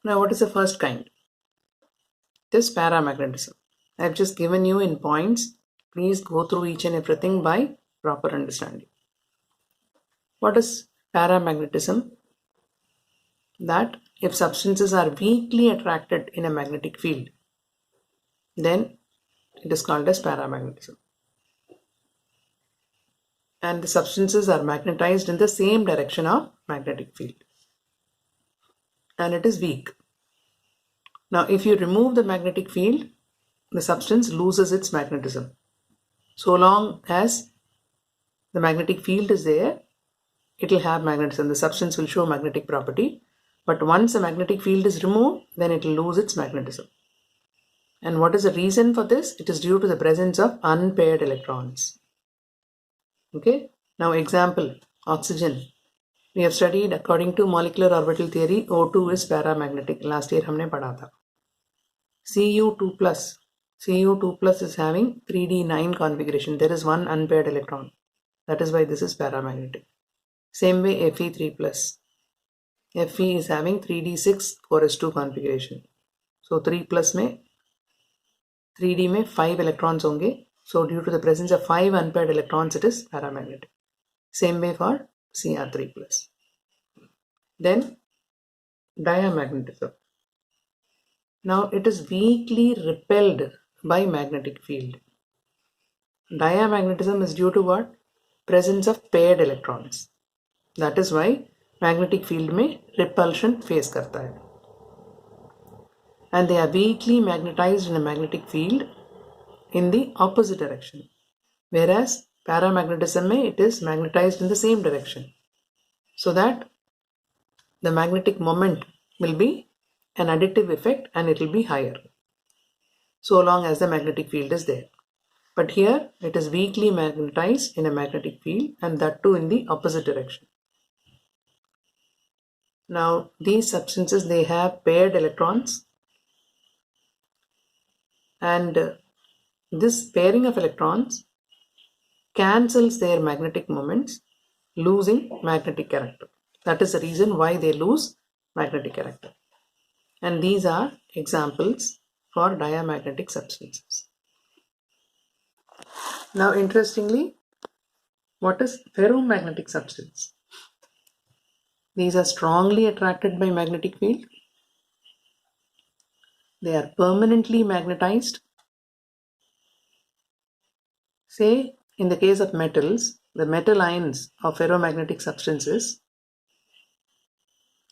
Now, what is the first kind? This paramagnetism. I have just given you in points. Please go through each and everything by proper understanding. What is paramagnetism? That if substances are weakly attracted in a magnetic field, then it is called as paramagnetism. And the substances are magnetized in the same direction of magnetic field. And it is weak. Now, if you remove the magnetic field, the substance loses its magnetism. So long as the magnetic field is there, it will have magnetism. The substance will show magnetic property. But once the magnetic field is removed, then it will lose its magnetism. And what is the reason for this? It is due to the presence of unpaired electrons. Okay. Now, example, oxygen. We have studied according to molecular orbital theory, O2 is paramagnetic. Last year हमने पढ़ा था. Cu2 plus. Cu2 plus is having 3d9 configuration. There is one unpaired electron. That is why this is paramagnetic. Same way Fe3 plus. Fe is having 3d6 4s2 configuration. So 3 plus में 3d में 5 electrons होंगे. So due to the presence of 5 unpaired electrons, it is paramagnetic. Same way for Cr3 plus. Then diamagnetism. Now it is weakly repelled by magnetic field. Diamagnetism is due to what? Presence of paired electrons. That is why magnetic field में repulsion face करता है. And they are weakly magnetized in a magnetic field in the opposite direction. Whereas paramagnetism में it is magnetized in the same direction. So that the magnetic moment will be an additive effect and it will be higher. So long as the magnetic field is there. But here it is weakly magnetized in a magnetic field and that too in the opposite direction. Now these substances, they have paired electrons, and this pairing of electrons cancels their magnetic moments, losing magnetic character. That is the reason why they lose magnetic character. And these are examples for diamagnetic substances. Now interestingly, what is ferromagnetic substance? These are strongly attracted by magnetic field. They are permanently magnetized. Say in the case of metals, the metal ions of ferromagnetic substances,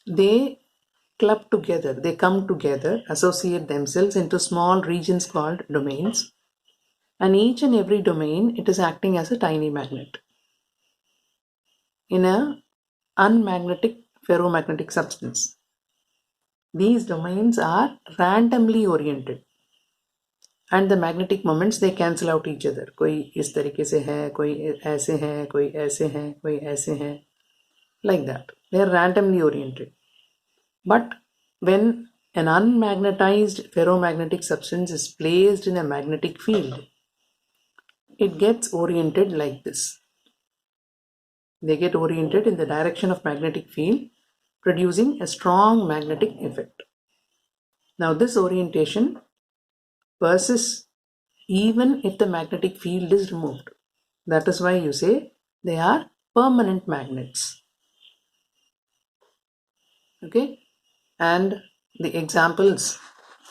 they club together, they come together, associate themselves into small regions called domains. And each and every domain, it is acting as a tiny magnet. In a unmagnetic ferromagnetic substance, these domains are randomly oriented. And the magnetic moments, they cancel out each other. कोई इस तरीके से है, कोई ऐसे हैं, कोई ऐसे हैं, कोई ऐसे हैं. Like that. They are randomly oriented. But when an unmagnetized ferromagnetic substance is placed in a magnetic field, it gets oriented like this. They get oriented in the direction of magnetic field, producing a strong magnetic effect. Now this orientation persists even if the magnetic field is removed. That is why you say they are permanent magnets. Okay? And the examples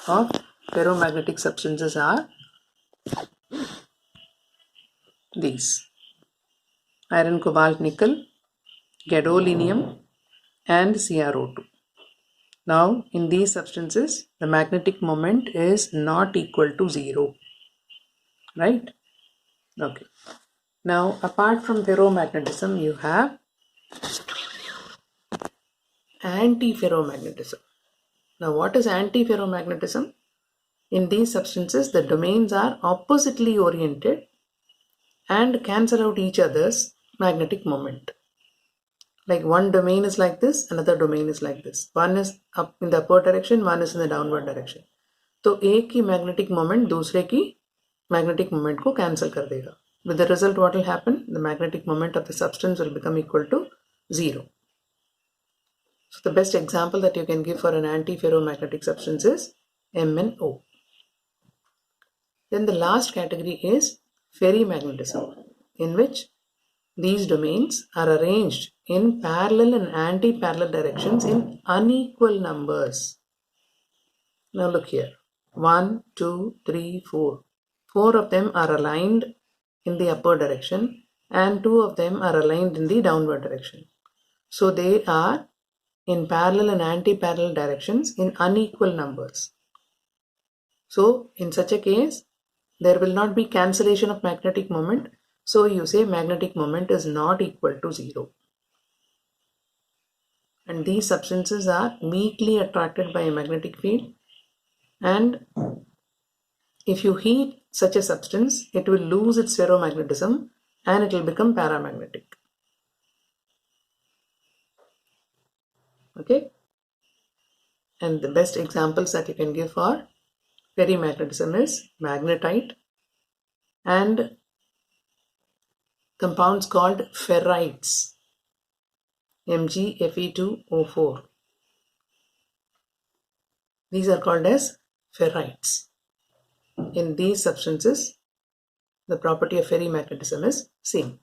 of ferromagnetic substances are these: iron, cobalt, nickel, gadolinium, and CrO2. Now, in these substances, the magnetic moment is not equal to 0. Right? Okay. Now, apart from ferromagnetism, you have antiferromagnetism. Now, what is antiferromagnetism? In these substances, the domains are oppositely oriented and cancel out each other's magnetic moment. Like one domain is like this, another domain is like this. One is up in the upward direction, one is in the downward direction. तो एक की magnetic moment दूसरे की magnetic moment को cancel कर देगा. With the result, what will happen? The magnetic moment of the substance will become equal to 0. So the best example that you can give for an antiferromagnetic substance is MnO. Then the last category is ferrimagnetism, in which these domains are arranged in parallel and anti-parallel directions in unequal numbers. Now look here. 1, 2, 3, 4. 4 of them are aligned in the upward direction and 2 of them are aligned in the downward direction. So they are in parallel and anti-parallel directions in unequal numbers. So in such a case, there will not be cancellation of magnetic moment. So you say magnetic moment is not equal to 0. And these substances are weakly attracted by a magnetic field, and if you heat such a substance, it will lose its ferromagnetism and it will become paramagnetic. Okay? And the best examples that you can give for ferrimagnetism is magnetite and compounds called ferrites, MgFe2O4. These are called as ferrites. In these substances, the property of ferrimagnetism is same.